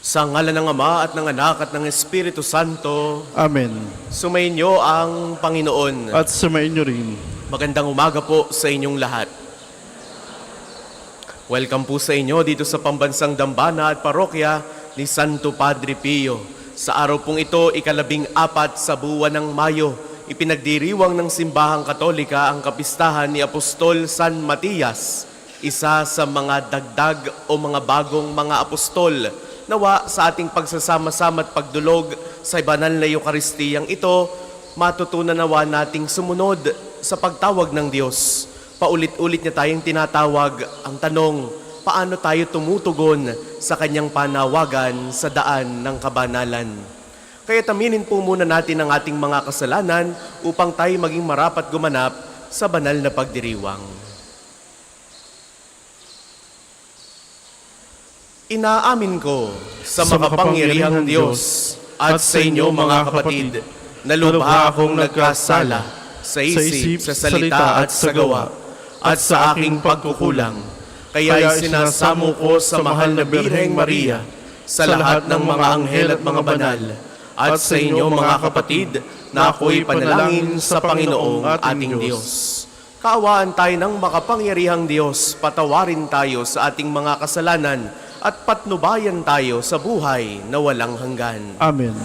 Sa ngalan ng Ama at ng Anak at ng Espiritu Santo, Amen. sumainyo ang Panginoon. At sumain niyo rin. Magandang umaga po sa inyong lahat. Welcome po sa inyo dito sa Pambansang Dambana at Parokya ni Santo Padre Pio. Sa araw pong ito, 14 sa buwan ng Mayo, ipinagdiriwang ng Simbahang Katolika ang kapistahan ni Apostol San Matias, isa sa mga dagdag o mga bagong mga apostol. Nawa sa ating pagsasama-sama at pagdulog sa banal na Eukaristiyang ito, matutunan nawa nating sumunod sa pagtawag ng Diyos. Paulit-ulit niya tayong tinatawag. Ang tanong, paano tayo tumutugon sa kanyang panawagan sa daan ng kabanalan? Kaya taminin po muna natin ang ating mga kasalanan upang tayo maging marapat gumanap sa banal na pagdiriwang. Inaamin ko sa makapangyarihang Diyos at sa inyo mga kapatid na lubha akong nagkasala sa isip, sa salita at sa gawa at sa aking pagkukulang. Kaya'y sinasamo ko sa mahal na Birheng Maria, sa lahat ng mga anghel at mga banal, at sa inyo mga kapatid na ako'y panalangin sa Panginoong ating Diyos. Kaawaan tayo ng makapangyarihang Diyos, patawarin tayo sa ating mga kasalanan at patnubayan tayo sa buhay na walang hanggan. Amen.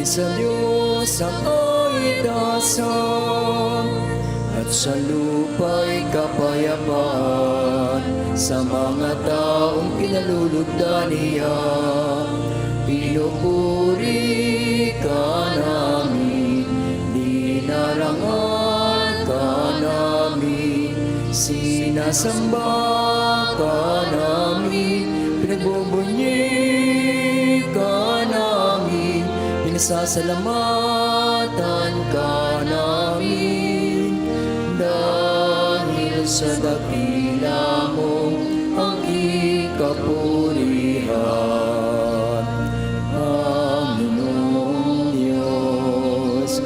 Sa Diyos ang kaligtasan at sa lupa'y kapayapaan sa mga taong kinalulugdan niya. Pinupuri ka namin, dinarangal ka namin, sinasamba ka namin, pinagbubunyi ka namin, pinasasalamatan ka namin dahil sa dakila mong ang ikapurihan. Panginoong Diyos,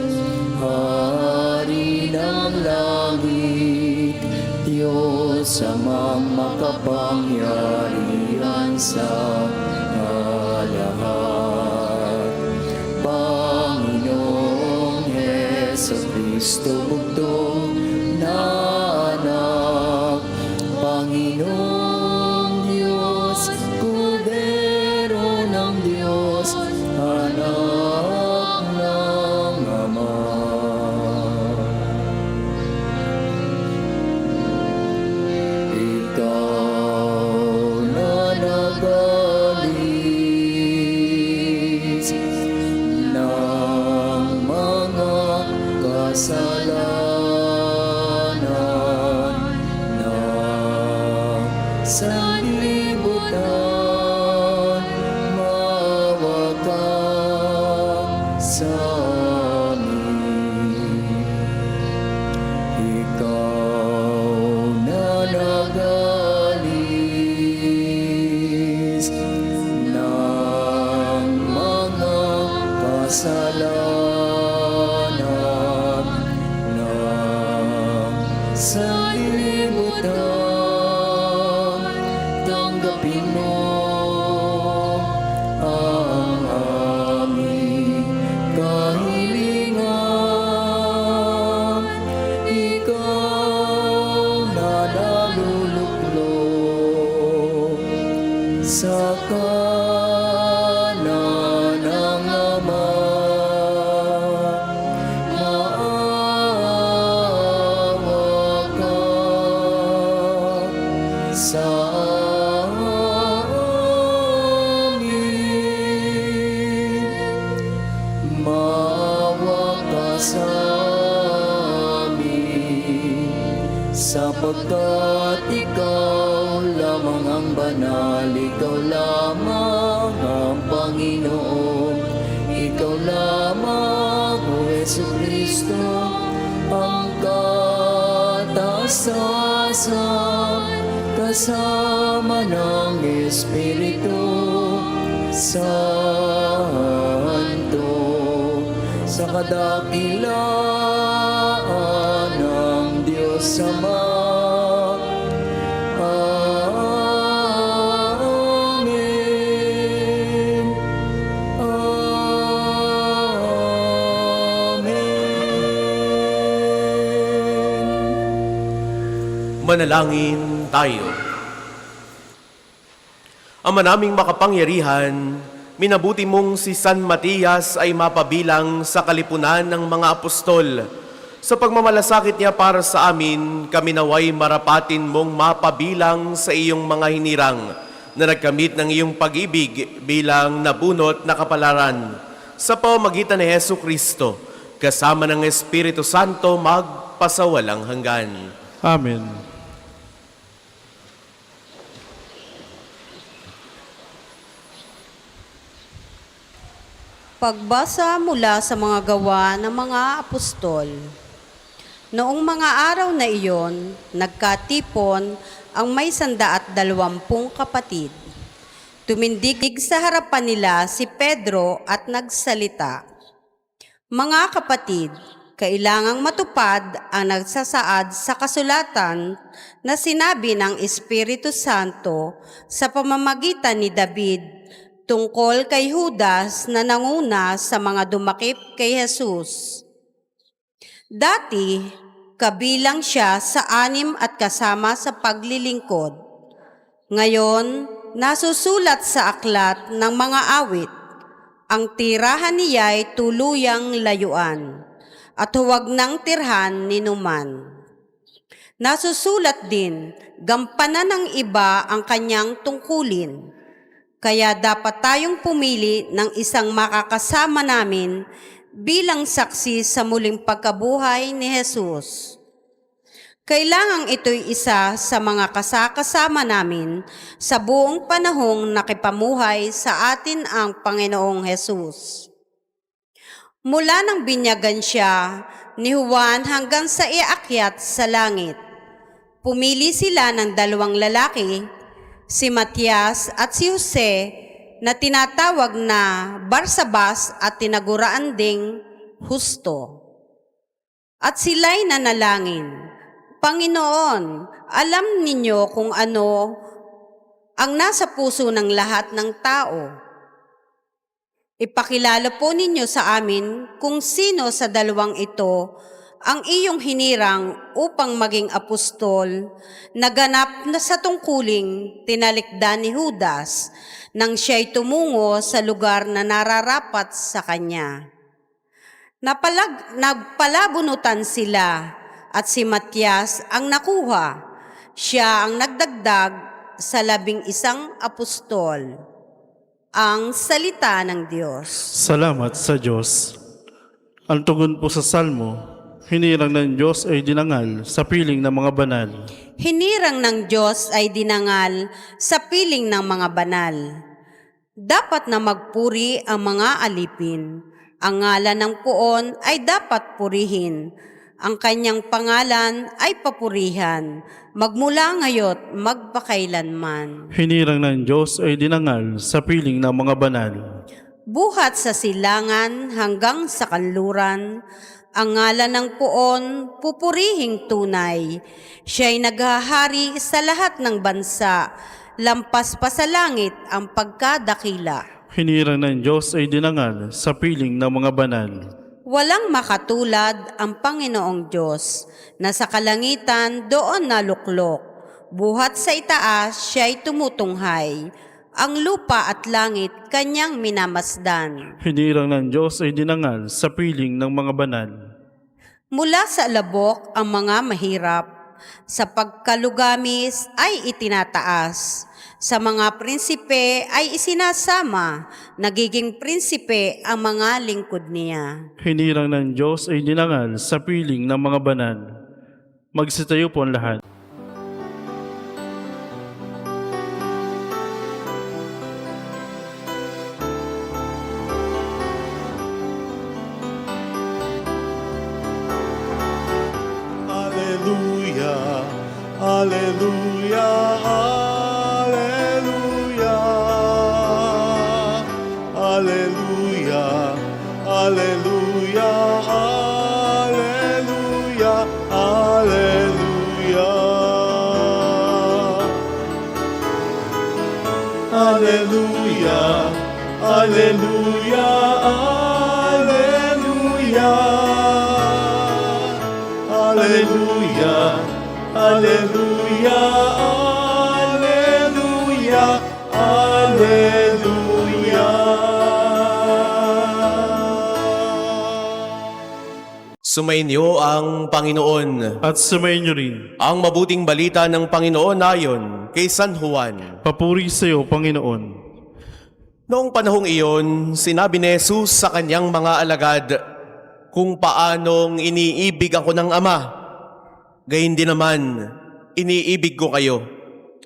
Hari ng langit, Diyos amang makapangyarihan sa lahat. Panginoong Jesucristo, bugtong na anak, Panginoong Diyos, Kordero ng Diyos, anak ng Ama. Ikaw na nagalis ng mga kasalanan na sa libutan, maawa ka sa amin. Ikaw na nagalis ng mga kasalanan na sa libutan, tanggapin mo ang aming kahilingan. Ikaw na naluluklok sa kanan ng Ama. sapagkat ikaw lamang ang banal, ikaw lamang ang Panginoon, ikaw lamang, O Jesucristo, ang kataasan kasama ng Espiritu Santo, sa kadakilaan ng Diyos Ama. Amen. Amen. Manalangin tayo. Ama naming makapangyarihan, minabuti mong si San Matias ay mapabilang sa kalipunan ng mga apostol. Sa pagmamalasakit niya para sa amin, kami naway marapatin mong mapabilang sa iyong mga hinirang na nagkamit ng iyong pag-ibig bilang nabunot na kapalaran. Sa pamamagitan ni Hesu Kristo, kasama ng Espiritu Santo magpasawalang hanggan. Amen. Pagbasa mula sa mga gawa ng mga apostol. Noong mga araw na iyon, nagkatipon ang may 120 kapatid. Tumindig sa harapan nila si Pedro at nagsalita, "Mga kapatid, kailangang matupad ang nagsasaad sa kasulatan na sinabi ng Espiritu Santo sa pamamagitan ni David tungkol kay Judas na nanguna sa mga dumakip kay Jesus. Dati, kabilang siya sa 6 at kasama sa paglilingkod. Ngayon, nasusulat sa aklat ng mga awit, ang tirahan niya ay tuluyang layuan, at huwag nang tirhan ni numan. Nasusulat din, gampanan ng iba ang kanyang tungkulin. Kaya dapat tayong pumili ng isang makakasama namin bilang saksi sa muling pagkabuhay ni Jesus. Kailangang ito'y isa sa mga kasakasama namin sa buong panahong nakipamuhay sa atin ang Panginoong Jesus. Mula nang binyagan siya ni Juan hanggang sa iakyat sa langit, pumili sila ng 2 lalaki, si Matias at si Jose, na tinatawag na Barsabas at tinaguraan ding Husto. At sila'y nanalangin, "Panginoon, alam ninyo kung ano ang nasa puso ng lahat ng tao. Ipakilala po ninyo sa amin kung sino sa 2 ito ang iyong hinirang upang maging apostol, naganap na sa tungkuling tinalikdan ni Judas nang siya'y tumungo sa lugar na nararapat sa kanya." Nagpalabunutan sila at si Matias ang nakuha. Siya ang nagdagdag sa 11 apostol. Ang salita ng Diyos. Salamat sa Diyos. Ang tugon po sa Salmo, hinirang ng Diyos ay dinangal sa piling ng mga banal. Hinirang ng Diyos ay dinangal sa piling ng mga banal. Dapat na magpuri ang mga alipin. Ang ngalan ng Poon ay dapat purihin. Ang kanyang pangalan ay papurihan, magmula ngayon magpakailanman. Hinirang ng Diyos ay dinangal sa piling ng mga banal. Buhat sa silangan hanggang sa kanluran, ang ngalan ng Poon pupurihing tunay. Siya'y naghahari sa lahat ng bansa, lampas pa sa langit ang pagkadakila. Hinirang ng Diyos ay dinangal sa piling ng mga banal. Walang makatulad ang Panginoong Diyos, na sa kalangitan doon naluklok. Buhat sa itaas siya'y tumutunghay. Ang lupa at langit kanyang minamasdan. Hinirang ng Diyos ay dinangal sa piling ng mga banal. Mula sa labok ang mga mahirap, sa pagkalugamis ay itinataas. Sa mga prinsipe ay isinasama, nagiging prinsipe ang mga lingkod niya. Hinirang ng Diyos ay dinangal sa piling ng mga banal. Magsitayo po ang lahat. Alleluia, Alleluia. Alleluia, Alleluia, Alleluia, Alleluia. Alleluia, Alleluia, Alleluia. Alleluia, Alleluia, Alleluia, Alleluia. Sumainyo ang Panginoon. At sumayin niyo rin. Ang mabuting balita ng Panginoon ayon kay San Juan. Papuri sa iyo, Panginoon. Noong panahong iyon, sinabi ni Jesus sa kanyang mga alagad kung paanong iniibig ako ng Ama. Gayon din naman, iniibig ko kayo.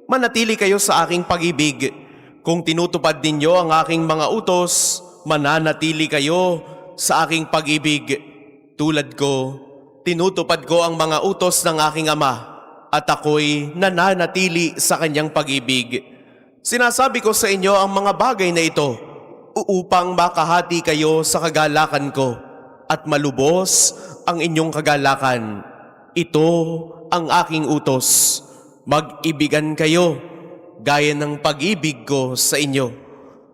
Manatili kayo sa aking pag-ibig. Kung tinutupad ninyo ang aking mga utos, mananatili kayo sa aking pag-ibig. Tulad ko, tinutupad ko ang mga utos ng aking Ama at ako'y nananatili sa kanyang pag-ibig. Sinasabi ko sa inyo ang mga bagay na ito upang makahati kayo sa kagalakan ko at malubos ang inyong kagalakan. Ito ang aking utos. Mag-ibigan kayo gaya ng pag-ibig ko sa inyo.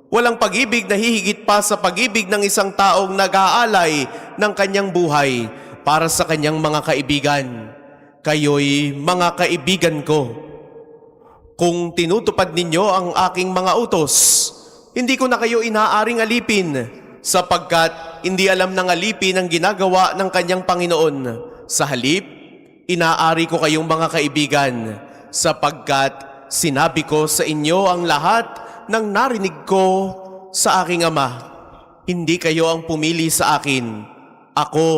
Walang pag-ibig na hihigit pa sa pag-ibig ng isang taong nag-aalay ng kanyang buhay para sa kanyang mga kaibigan. Kayo'y mga kaibigan ko. Kung tinutupad ninyo ang aking mga utos, hindi ko na kayo inaaring alipin, sapagkat hindi alam ng alipin ang ginagawa ng kanyang Panginoon. Sa halip, inaari ko kayong mga kaibigan, sapagkat sinabi ko sa inyo ang lahat ng narinig ko sa aking Ama. Hindi kayo ang pumili sa akin. Ako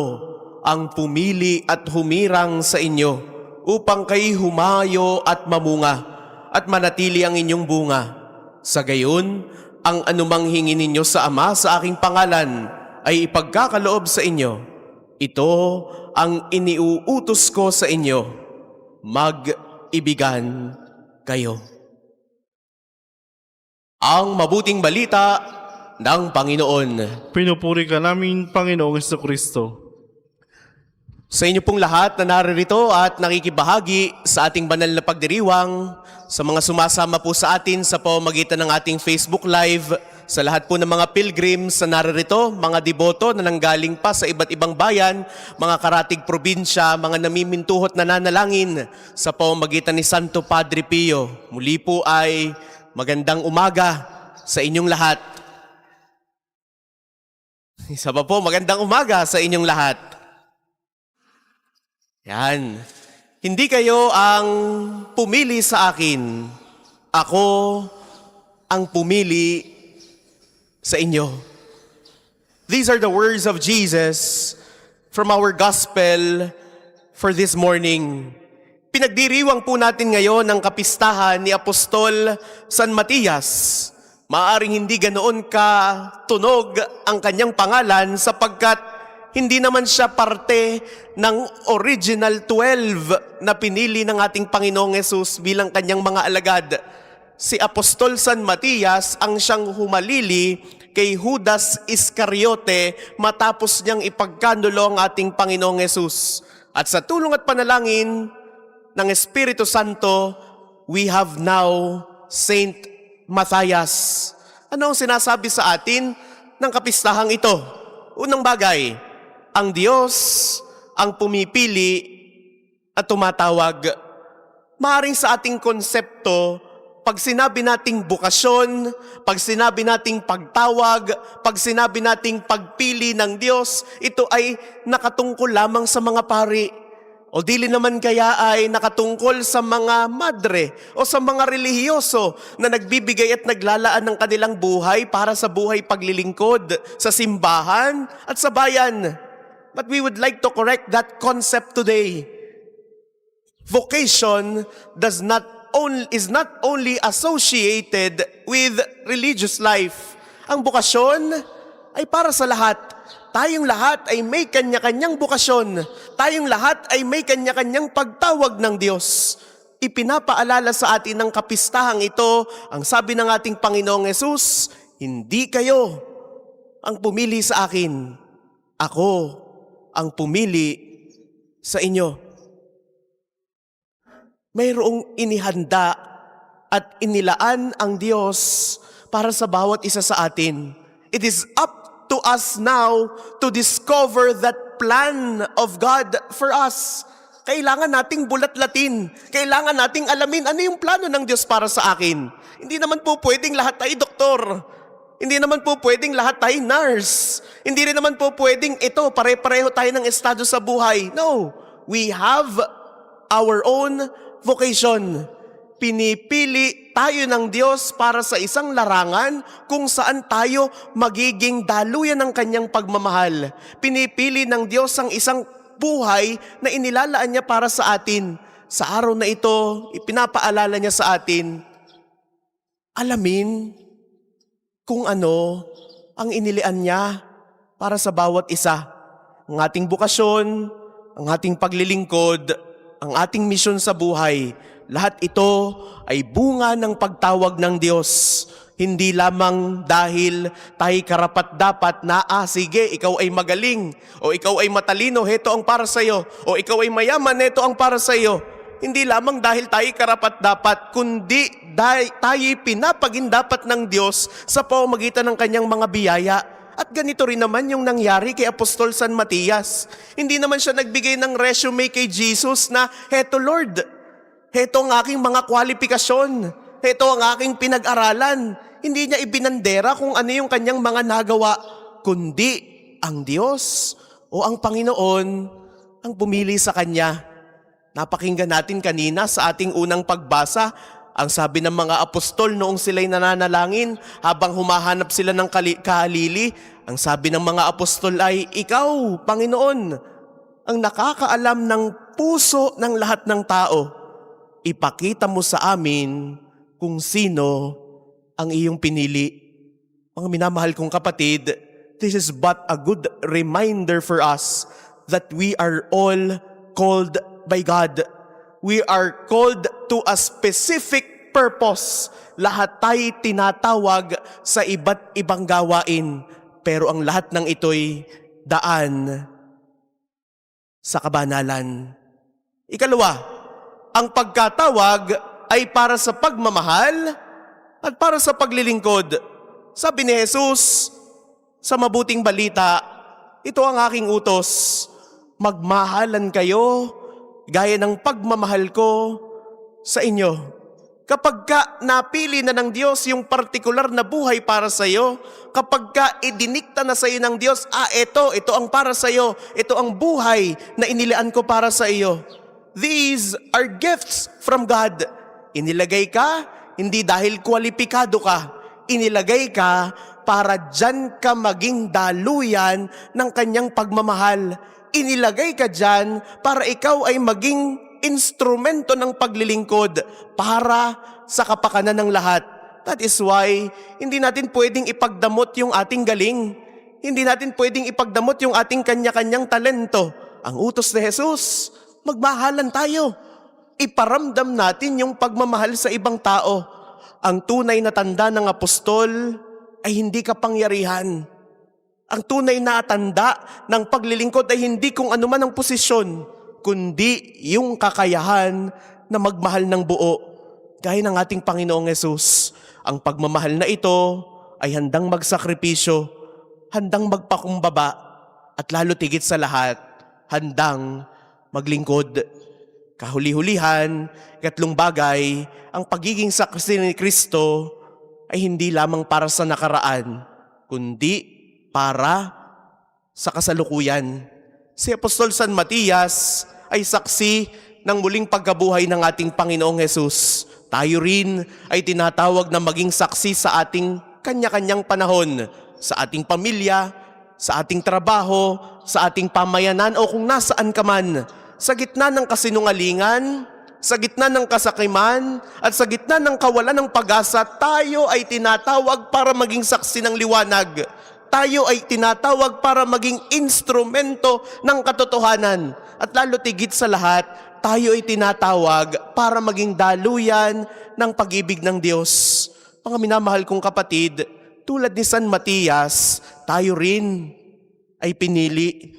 ang pumili at humirang sa inyo upang kayo humayo at mamunga at manatili ang inyong bunga. Sa gayon, ang anumang hingin ninyo sa Ama sa aking pangalan ay ipagkakaloob sa inyo. Ito ang iniuutos ko sa inyo. Mag-ibigan kayo. Ang mabuting balita ng Panginoon. Pinupuri ka namin, Panginoong Jesucristo. Sa inyo pong lahat na naririto at nakikibahagi sa ating banal na pagdiriwang, sa mga sumasama po sa atin sa pamamagitan ng ating Facebook Live, sa lahat po ng mga pilgrims na naririto, mga deboto na nanggaling pa sa iba't ibang bayan, mga karatig probinsya, mga namimintuhot na nanalangin sa pamamagitan ni Santo Padre Pio. Muli po ay magandang umaga sa inyong lahat. Isa pa po, magandang umaga sa inyong lahat. Yan. Hindi kayo ang pumili sa akin. Ako ang pumili sa inyo. These are the words of Jesus from our gospel for this morning. Pinagdiriwang po natin ngayon ang kapistahan ni Apostol San Matias. Maaring hindi ganoon ka tunog ang kanyang pangalan sapagkat hindi naman siya parte ng original 12 na pinili ng ating Panginoong Hesus bilang kanyang mga alagad. Si Apostol San Matias ang siyang humalili kay Judas Iscariote matapos niyang ipagkanulo ang ating Panginoong Hesus. At sa tulong at panalangin ng Espiritu Santo, we have now Saint Matthias. Ano ang sinasabi sa atin ng kapistahang ito? Unang bagay, ang Diyos ang pumipili at tumatawag. Maaring sa ating konsepto, pag sinabi nating bukasyon, pag sinabi nating pagtawag, pag sinabi nating pagpili ng Diyos, ito ay nakatungkol lamang sa mga pari. O dili naman kaya ay nakatungkol sa mga madre o sa mga relihiyoso na nagbibigay at naglalaan ng kanilang buhay para sa buhay paglilingkod sa simbahan at sa bayan. But we would like to correct that concept today. Vocation is not only associated with religious life. Ang bukasyon ay para sa lahat. Tayong lahat ay may kanya-kanyang bukasyon. Tayong lahat ay may kanya-kanyang pagtawag ng Diyos. Ipinapaalala sa atin ng kapistahang ito, ang sabi ng ating Panginoong Hesus, hindi kayo ang pumili sa akin, ako ang pumili sa inyo. Mayroong inihanda at inilaan ang Diyos para sa bawat isa sa atin. It is up to us now to discover that plan of God for us. Kailangan nating bulat-latin. Kailangan nating alamin ano yung plano ng Diyos para sa akin. Hindi naman po pwedeng lahat tayo doktor. Hindi naman po pwedeng lahat tayo nurse. Hindi rin naman po pwedeng ito, pare-pareho tayo ng estado sa buhay. No, we have our own vocation. Pinipili tayo ng Diyos para sa isang larangan kung saan tayo magiging daluyan ng kanyang pagmamahal. Pinipili ng Diyos ang isang buhay na inilalaan niya para sa atin. Sa araw na ito, ipinapaalala niya sa atin, alamin kung ano ang inilian niya para sa bawat isa. Ang ating bukasyon, ang ating paglilingkod, ang ating misyon sa buhay, lahat ito ay bunga ng pagtawag ng Diyos. Hindi lamang dahil tayo karapat-dapat na, sige, ikaw ay magaling, o ikaw ay matalino, heto ang para sa iyo, o ikaw ay mayaman, heto ang para sa iyo. Hindi lamang dahil tayo karapat-dapat, kundi tayo pinapagindapat ng Diyos sa pamamagitan ng kanyang mga biyaya. At ganito rin naman yung nangyari kay Apostol San Matias. Hindi naman siya nagbigay ng resume kay Jesus na, heto Lord, heto ang aking mga kwalifikasyon, heto ang aking pinag-aralan. Hindi niya ibinandera kung ano yung kanyang mga nagawa, kundi ang Diyos o ang Panginoon ang pumili sa kanya. Napakinggan natin kanina sa ating unang pagbasa, ang sabi ng mga apostol noong sila'y nananalangin habang humahanap sila ng kahalili, ang sabi ng mga apostol ay, ikaw, Panginoon, ang nakakaalam ng puso ng lahat ng tao. Ipakita mo sa amin kung sino ang iyong pinili. Mga minamahal kong kapatid, this is but a good reminder for us that we are all called by God. We are called to a specific purpose. Lahat tayo tinatawag sa iba't ibang gawain, pero ang lahat ng ito'y daan sa kabanalan. Ikalawa, ang pagkatawag ay para sa pagmamahal at para sa paglilingkod. Sabi ni Jesus sa mabuting balita, ito ang aking utos, magmahalan kayo gaya ng pagmamahal ko sa inyo. Kapag ka napili na ng Diyos yung partikular na buhay para sa iyo, kapag ka idinikta na sa iyo ng Diyos, ito ang para sa iyo, ito ang buhay na inilaan ko para sa iyo. These are gifts from God. Inilagay ka, hindi dahil kwalipikado ka. Inilagay ka para dyan ka maging daluyan ng kanyang pagmamahal. Inilagay ka dyan para ikaw ay maging instrumento ng paglilingkod para sa kapakanan ng lahat. That is why hindi natin pwedeng ipagdamot yung ating galing. Hindi natin pwedeng ipagdamot yung ating kanya-kanyang talento. Ang utos ni Jesus, magmahalan tayo. Iparamdam natin yung pagmamahal sa ibang tao. Ang tunay na tanda ng apostol ay hindi kapangyarihan. Ang tunay na tanda ng paglilingkod ay hindi kung ano man ang posisyon, kundi yung kakayahan na magmahal ng buo. Gaya ng ating Panginoong Hesus, ang pagmamahal na ito ay handang magsakripisyo, handang magpakumbaba, at lalo tigit sa lahat, handang maglingkod. Kahuli-hulihan, ikatlong bagay, ang pagiging saksi ni Kristo ay hindi lamang para sa nakaraan, kundi para sa kasalukuyan. Si Apostol San Matias ay saksi ng muling pagkabuhay ng ating Panginoong Hesus. Tayo rin ay tinatawag na maging saksi sa ating kanya-kanyang panahon, sa ating pamilya, sa ating trabaho, sa ating pamayanan o kung nasaan ka man. Sa gitna ng kasinungalingan, sa gitna ng kasakiman, at sa gitna ng kawalan ng pag-asa, tayo ay tinatawag para maging saksi ng liwanag. Tayo ay tinatawag para maging instrumento ng katotohanan. At lalo tigit sa lahat, tayo ay tinatawag para maging daluyan ng pag-ibig ng Diyos. Mga minamahal kong kapatid, tulad ni San Matias, tayo rin ay pinili.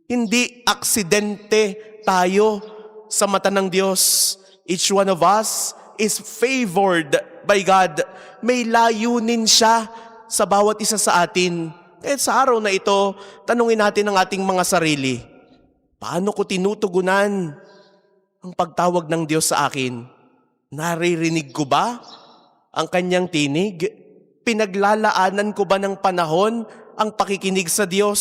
Hindi aksidente tayo sa mata ng Diyos. Each one of us is favored by God. May layunin siya sa bawat isa sa atin. Kaya sa araw na ito, tanungin natin ang ating mga sarili. Paano ko tinutugunan ang pagtawag ng Diyos sa akin? Naririnig ko ba ang kanyang tinig? Pinaglalaanan ko ba ng panahon ang pakikinig sa Diyos?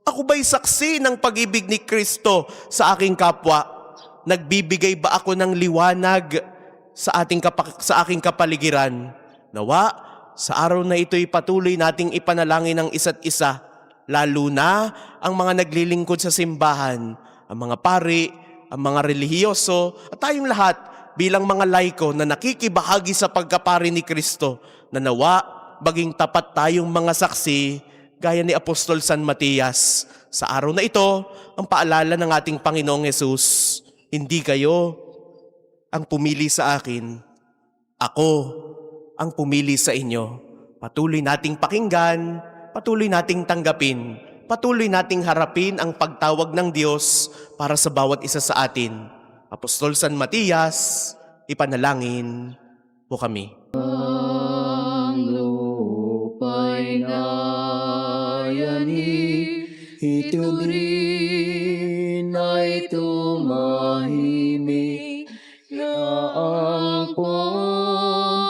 Ako ba'y saksi ng pag-ibig ni Kristo sa aking kapwa? Nagbibigay ba ako ng liwanag sa aking kapaligiran? Nawa, sa araw na ito'y patuloy nating ipanalangin ang isa't isa, lalo na ang mga naglilingkod sa simbahan, ang mga pari, ang mga relihiyoso, at tayong lahat bilang mga laiko na nakikibahagi sa pagkapari ni Kristo, na nawa, baging tapat tayong mga saksi, gaya ni Apostol San Matias. Sa araw na ito, ang paalala ng ating Panginoong Yesus, hindi kayo ang pumili sa akin, ako ang pumili sa inyo. Patuloy nating pakinggan, patuloy nating tanggapin, patuloy nating harapin ang pagtawag ng Diyos para sa bawat isa sa atin. Apostol San Matias, ipanalangin po kami. Ang lupa'y nayani, ito rin ay tumahimik, na ang puwan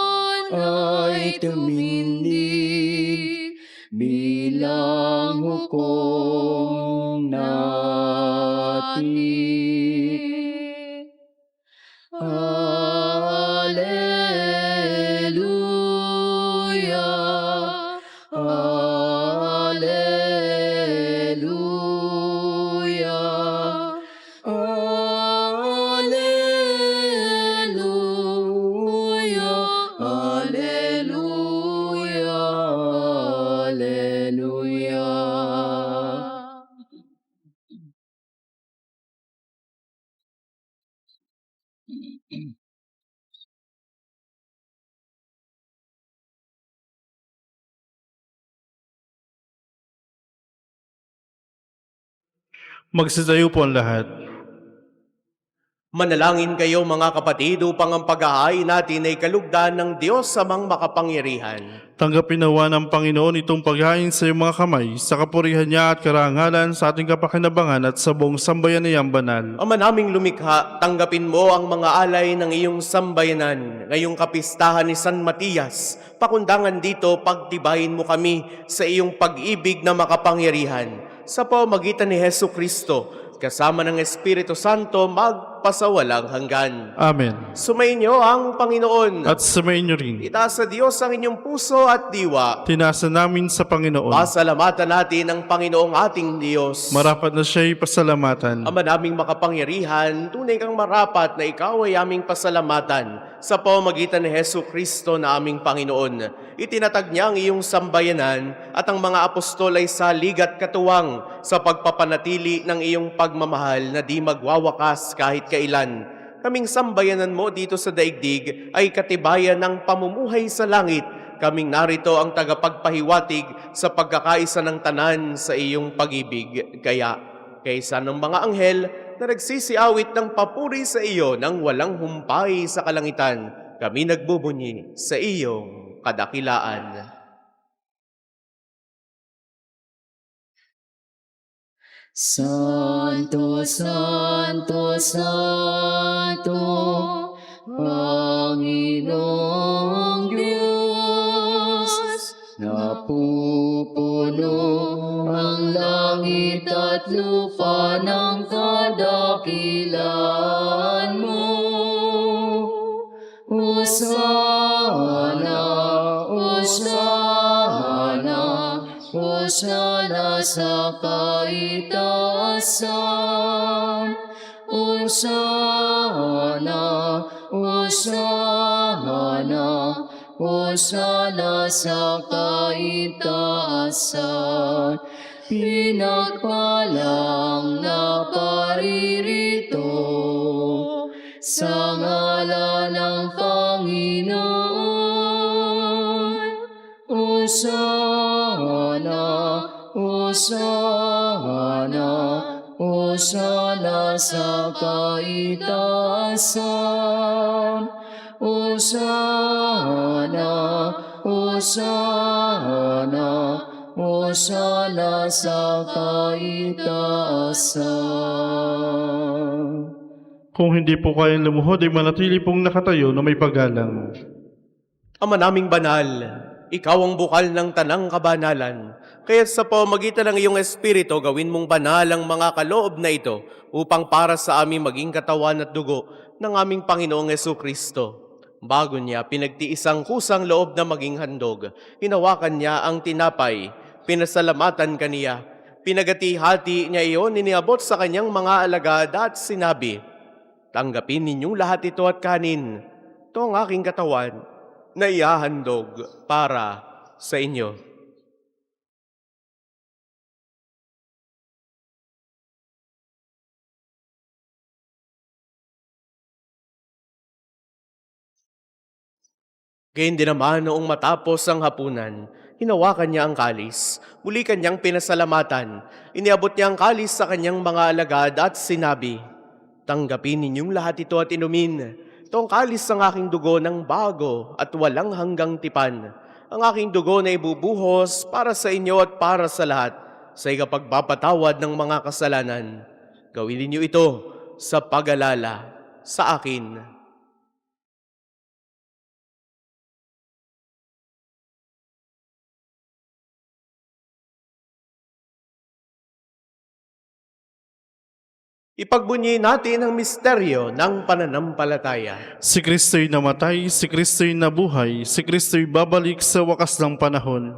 ay tumindig, bilang hukom natin. Alleluia, Alleluia, Alleluia, Alleluia, Alleluia. Magsitayo po ang lahat. Manalangin kayo mga kapatid upang ang paghahain natin ay kalugdan ng Diyos amang makapangyarihan. Tanggapin nawa ng Panginoon itong paghain sa iyong mga kamay, sa kapurihan niya at karangalan sa ating kapakinabangan at sa buong sambayan niyang banal. Ama naming lumikha, tanggapin mo ang mga alay ng iyong sambayanan. Ngayong kapistahan ni San Matias, pakundangan dito, pagtibayin mo kami sa iyong pag-ibig na makapangyarihan. Sa pamamagitan ni Hesu Kristo, kasama ng Espiritu Santo, magpasawalang hanggan. Amen. Sumainyo ang Panginoon. At sumayin niyo rin. Itaas sa Diyos ang inyong puso at diwa. Tinasa namin sa Panginoon. Pasalamatan natin ang Panginoong ating Diyos. Marapat na siya'y pasalamatan. Ama naming makapangyarihan, tunay kang marapat na ikaw ay aming pasalamatan sa pamamagitan ni Hesu Kristo na aming Panginoon. Itinatag niya ang iyong sambayanan at ang mga apostol ay salig at katuwang sa pagpapanatili ng iyong pagmamahal na di magwawakas kahit kailan. Kaming sambayanan mo dito sa daigdig ay katibayan ng pamumuhay sa langit. Kaming narito ang tagapagpahiwatig sa pagkakaisa ng tanan sa iyong pag-ibig. Kaya, kaysa ng mga anghel na nagsisiawit ng papuri sa iyo nang walang humpay sa kalangitan, kami nagbubunyi sa iyong kadakilaan. Santo, Santo, Santo, Panginoong Diyos, napupuno ang langit at lupa ng kadakilaan mo. Hosana, Hosana, Hosana sa kaitaasan. Hosana, Hosana, Hosana sa kaitaasan. Pinagpalang na paririto sa ngalan ng Panginoon. Hosana, Hosana, Hosana sa kaitaasan. Hosana, Hosana, Hosana sa kaitaasan. Kung hindi po kayang lumuhod, ay manatili pong nakatayo na may paggalang. Ama naming banal, ikaw ang bukal ng tanang kabanalan. Kaya sa pamamagitan ng iyong Espiritu, gawin mong banal ang mga kaloob na ito upang para sa aming maging katawan at dugo ng aming Panginoong Jesucristo. Bago niya pinagtiisang kusang loob na maging handog, hinawakan niya ang tinapay, pinasalamatan kaniya, pinagati-hati niya iyon, iniabot sa kanyang mga alagad at sinabi, "Tanggapin ninyong lahat ito at kanin. Ito ang aking katawan na ihahandog para sa inyo." Gayun din naman noong matapos ang hapunan, hinawakan niya ang kalis, muli kanyang pinasalamatan, iniabot niya ang kalis sa kanyang mga alagad at sinabi, "Tanggapin ninyong lahat ito at inumin. Ito ang kalis ng aking dugo ng bago at walang hanggang tipan. Ang aking dugo na ibubuhos para sa inyo at para sa lahat, sa ikapagpapatawad ng mga kasalanan. Gawin ninyo ito sa pag-alala sa akin." Ipagbunyi natin ang misteryo ng pananampalataya. Si Kristo'y namatay, si Kristo'y nabuhay, si Kristo'y babalik sa wakas ng panahon.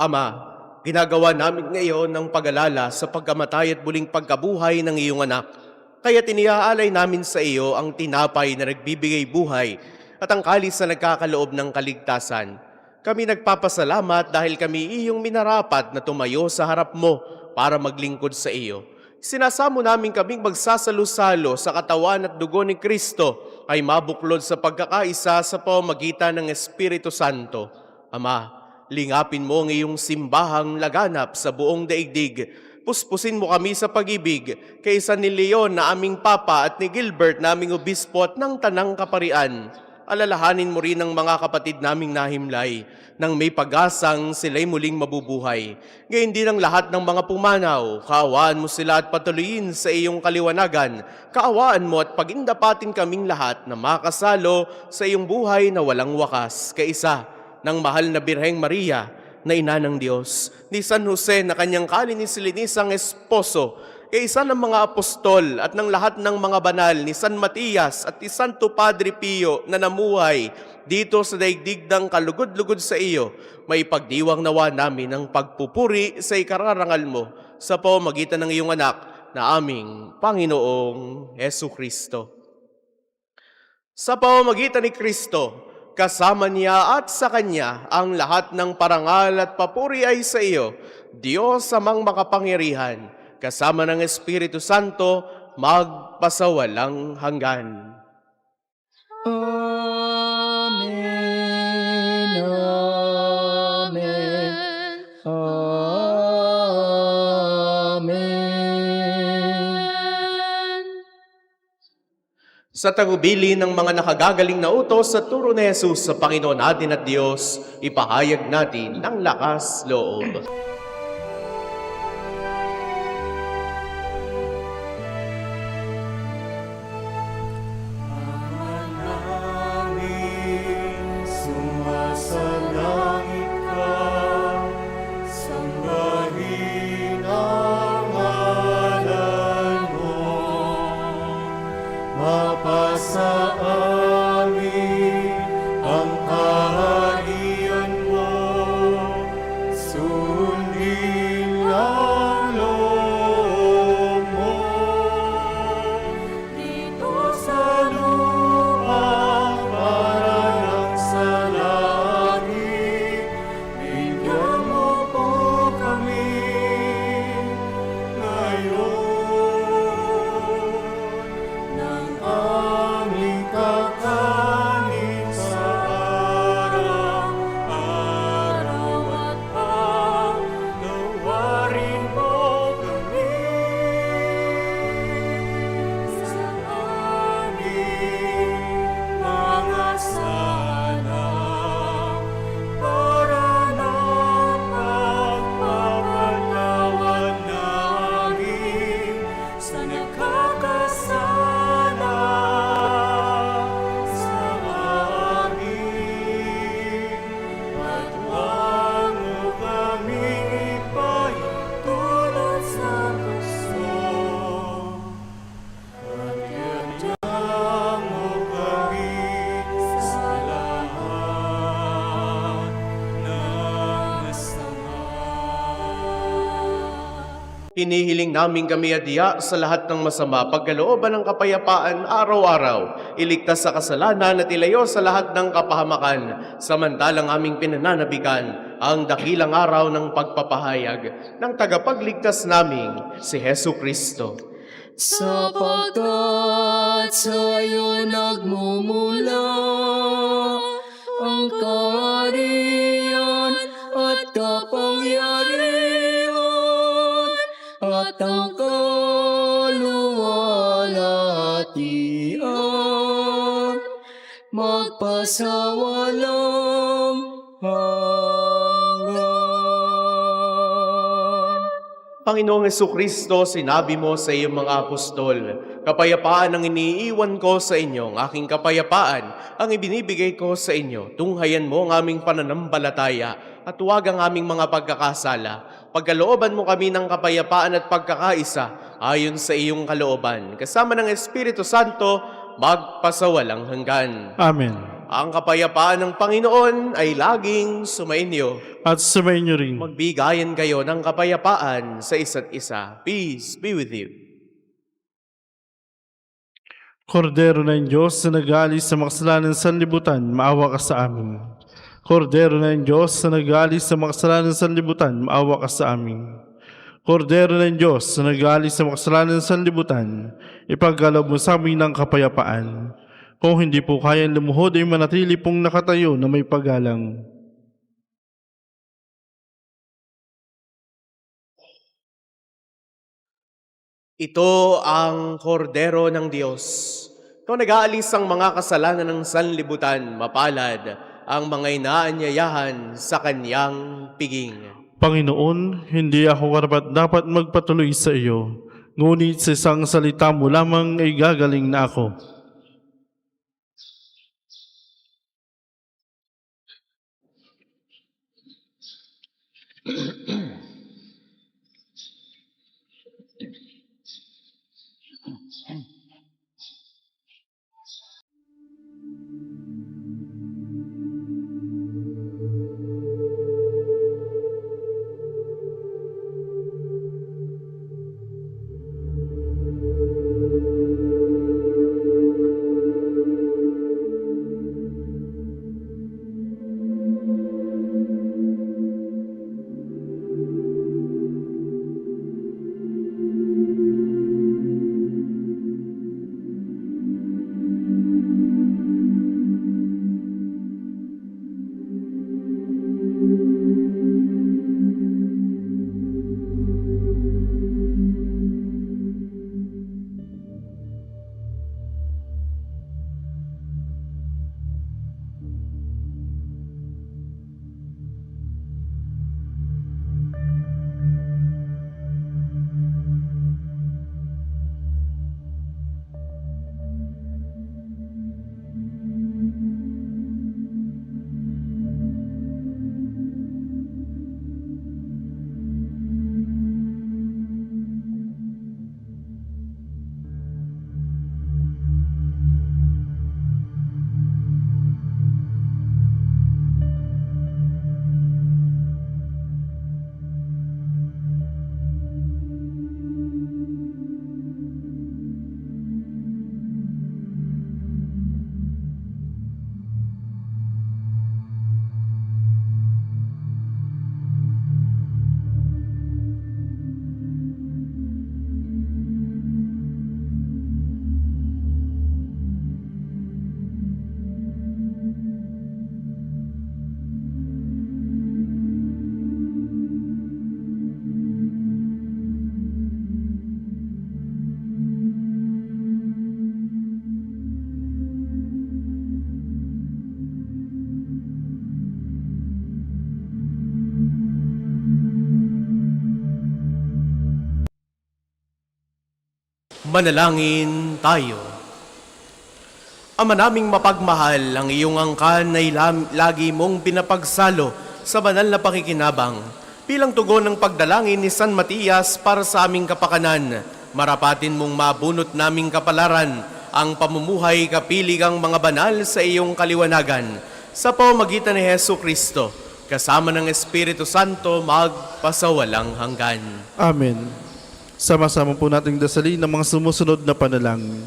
Ama, ginagawa namin ngayon ng pag-alala sa pagkamatay at muling pagkabuhay ng iyong anak. Kaya tiniaalay namin sa iyo ang tinapay na nagbibigay buhay at ang kalis na nagkakaloob ng kaligtasan. Kami nagpapasalamat dahil kami iyong minarapat na tumayo sa harap mo para maglingkod sa iyo. Sinasamo namin kaming magsasalo-salo sa katawan at dugo ni Kristo ay mabuklod sa pagkakaisa sa pamamagitan ng Espiritu Santo. Ama, lingapin mo ang iyong simbahang laganap sa buong daigdig. Puspusin mo kami sa pag-ibig kaysa ni Leon na aming Papa at ni Gilbert na aming Obispo at ng Tanang Kaparian. Alalahanin mo rin ang mga kapatid naming nahimlay nang may pag-asang sila'y muling mabubuhay. Gayon din ang lahat ng mga pumanaw. Kaawaan mo sila at patuloyin sa iyong kaliwanagan. Kaawaan mo at pagindapatin kaming lahat na makasalo sa iyong buhay na walang wakas. Kaisa ng mahal na Birheng Maria na ina ng Diyos, ni San Jose na kanyang kalininisang esposo, kaisa ng mga apostol at ng lahat ng mga banal ni San Matias at ni Santo Padre Pio na namuhay dito sa daigdig ng kalugod-lugod sa iyo, may pagdiwang nawa namin ang pagpupuri sa ikararangal mo sa pamamagitan ng iyong anak na aming Panginoong Jesucristo. Sa pamamagitan ni Kristo, kasama niya at sa Kanya ang lahat ng parangal at papuri ay sa iyo, Diyos amang makapangyarihan, kasama ng Espiritu Santo, magpasawalang hanggan. Amen, Amen, Amen. Sa tagubili ng mga nakagagaling na utos sa turo ni Jesus sa Panginoon natin at Diyos, ipahayag natin ng lakas loob. Sumasalangit ka, sambahin ang ngalan mo. Mapasa amin ang kaharian mo, sundin Hinihiling namin kami adya sa lahat ng masama, pagkalooban ng kapayapaan araw-araw, iligtas sa kasalanan at ilayo sa lahat ng kapahamakan, samantalang aming pinananabikan ang dakilang araw ng pagpapahayag ng tagapagligtas naming si Hesu Kristo. Sapagkat sa'yo nagmumula ang kaharian at kapangyarihan at ang kaluwalhatian magpasawalang hanggan. Panginoong Hesukristo, sinabi mo sa iyong mga apostol, kapayapaan ang iniiwan ko sa inyo, ang aking kapayapaan ang ibinibigay ko sa inyo. Tunghayan mo ang aming pananampalataya at huwag ang aming mga pagkakasala. Pagkalooban mo kami ng kapayapaan at pagkakaisa ayon sa iyong kalooban. Kasama ng Espiritu Santo, magpasawalang hanggan. Amen. Ang kapayapaan ng Panginoon ay laging sumainyo. At sumayin niyo rin. Magbigayan kayo ng kapayapaan sa isa't isa. Peace be with you. Kordero ng Diyos na nag-aalis sa makasalanan ng sanlibutan, maawa ka sa amin. Kordero ng Diyos na nag-aalis sa makasalanan ng sanlibutan, maawa ka sa amin. Kordero ng Diyos na nag-aalis sa makasalanan ng sanlibutan, ipagkaloob mo sa amin ng kapayapaan. Kung hindi po kayang lumuhod ay manatili pong nakatayo na may paggalang. Ito ang kordero ng Diyos. Ito nag-aalis ang mga kasalanan ng sanlibutan, mapalad ang mga inaanyayahan sa kanyang piging. Panginoon, hindi ako karapat-dapat magpatuloy sa iyo, ngunit sa isang salita mo lamang ay gagaling na ako. Manalangin tayo. Ama naming mapagmahal, ang iyong angkan ay lagi mong pinapagsalo sa banal na pakikinabang. Bilang tugon ng pagdalangin ni San Matias para sa aming kapakanan, marapatin mong mabunot naming kapalaran ang pamumuhay kapilig ang mga banal sa iyong kaliwanagan. Sa pamamagitan ni Hesu Kristo, kasama ng Espiritu Santo, magpasawalang hanggan. Amen. Sama-sama po nating dasalin ang mga sumusunod na panalangin.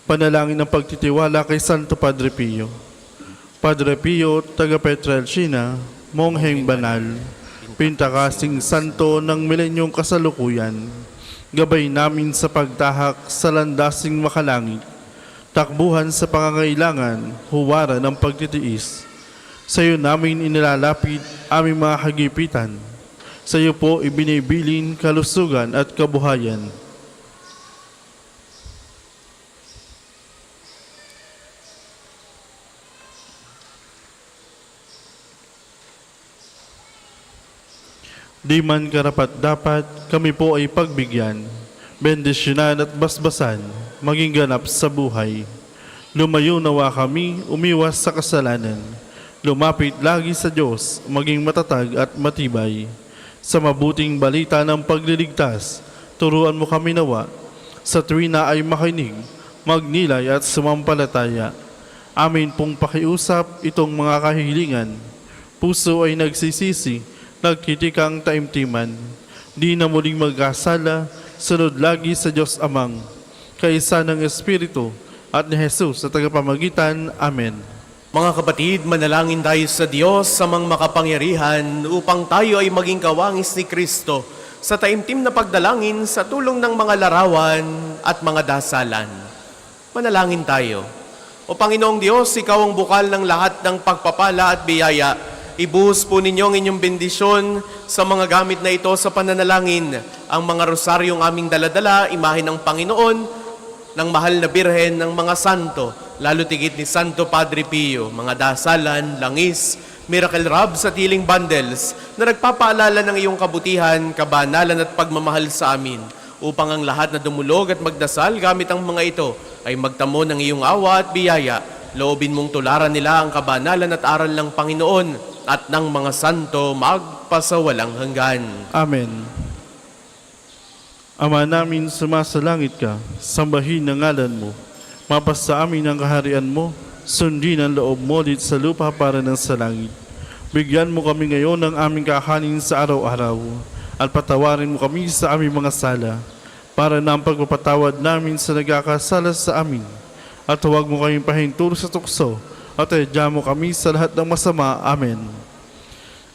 Panalangin ng pagtitiwala kay Santo Padre Pio. Padre Pio, taga Petrelcina, Mongheng Banal, pintakasing santo ng milenyong kasalukuyan, gabay namin sa pagtahak sa landasing makalangit, takbuhan sa pangangailangan, huwaran ng pagtitiis. Sa iyo namin inilalapit aming mga kagipitan. Sa iyo po ibinibilin kalusugan at kabuhayan. Di man karapat-dapat, kami po ay pagbigyan, bendisyonan at basbasan, maging ganap sa buhay. Lumayo nawa kami, umiwas sa kasalanan. Lumapit lagi sa Diyos, maging matatag at matibay. Sa mabuting balita ng pagliligtas, turuan mo kami nawa. Sa tuwina ay makinig, magnilay at sumampalataya. Amin pong pakiusap itong mga kahilingan. Puso ay nagsisisi, nagtitikang taimtiman. Di na muling magkasala, sunod lagi sa Diyos Amang, kaisa ng Espiritu at ni Jesus sa tagapamagitan. Amen. Mga kapatid, manalangin tayo sa Diyos sa mga makapangyarihan upang tayo ay maging kawangis ni Kristo sa taimtim na pagdalangin sa tulong ng mga larawan at mga dasalan. Manalangin tayo. O Panginoong Diyos, Ikaw ang bukal ng lahat ng pagpapala at biyaya. Ibuhos po ninyo ang inyong bendisyon sa mga gamit na ito sa pananalangin. Ang mga rosaryong aming daladala, imahe ng Panginoon, ng mahal na birhen ng mga santo, lalo tigit ni Santo Padre Pio, mga dasalan, langis, miracle rub sa tiling bundles na nagpapaalala ng iyong kabutihan, kabanalan at pagmamahal sa amin, upang ang lahat na dumulog at magdasal gamit ang mga ito ay magtamo ng iyong awa at biyaya. Loobin mong tularan nila ang kabanalan at aral ng Panginoon at ng mga santo magpasawalang hanggan. Amen. Ama namin, sumasalangit ka, sambahin ang ngalan mo. Mapasa amin ang kaharian mo, sundin ang loob mo dito sa lupa para ng sa langit. Bigyan mo kami ngayon ng aming kakanin sa araw-araw, at patawarin mo kami sa aming mga sala, para na ang pagpapatawad namin sa nagkakasala sa amin. At huwag mo kaming pahinturo sa tukso, at edya mo kami sa lahat ng masama. Amen.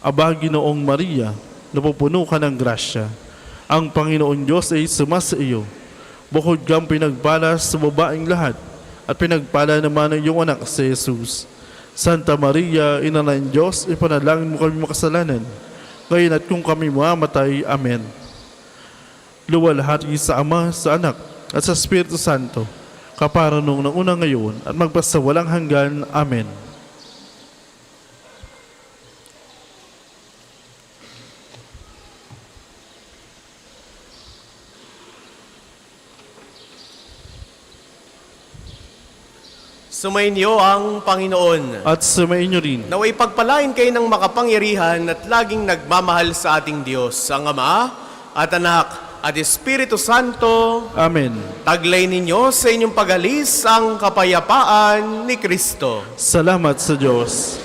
Aba, Ginoong Maria, napupuno ka ng grasya. Ang Panginoon Diyos ay sumasa iyo. Bukod kang pinagpala sa babaeng lahat, at pinagpala naman ang iyong anak si Jesus. Santa Maria, Ina ng Diyos, ipanalangin mo kami makasalanan, ngayon at kung kami mamatay. Amen. Luwalhati sa Ama, sa Anak, at sa Espiritu Santo, kapara nung nauna ngayon, at magpasawalang hanggan. Amen. Sumainyo ang Panginoon. At sumainyo rin. Naway pagpalain kayo ng makapangyarihan at laging nagmamahal sa ating Diyos, ang Ama at Anak at Espiritu Santo. Amen. Taglay ninyo sa inyong pag-alis ang kapayapaan ni Kristo. Salamat sa Diyos.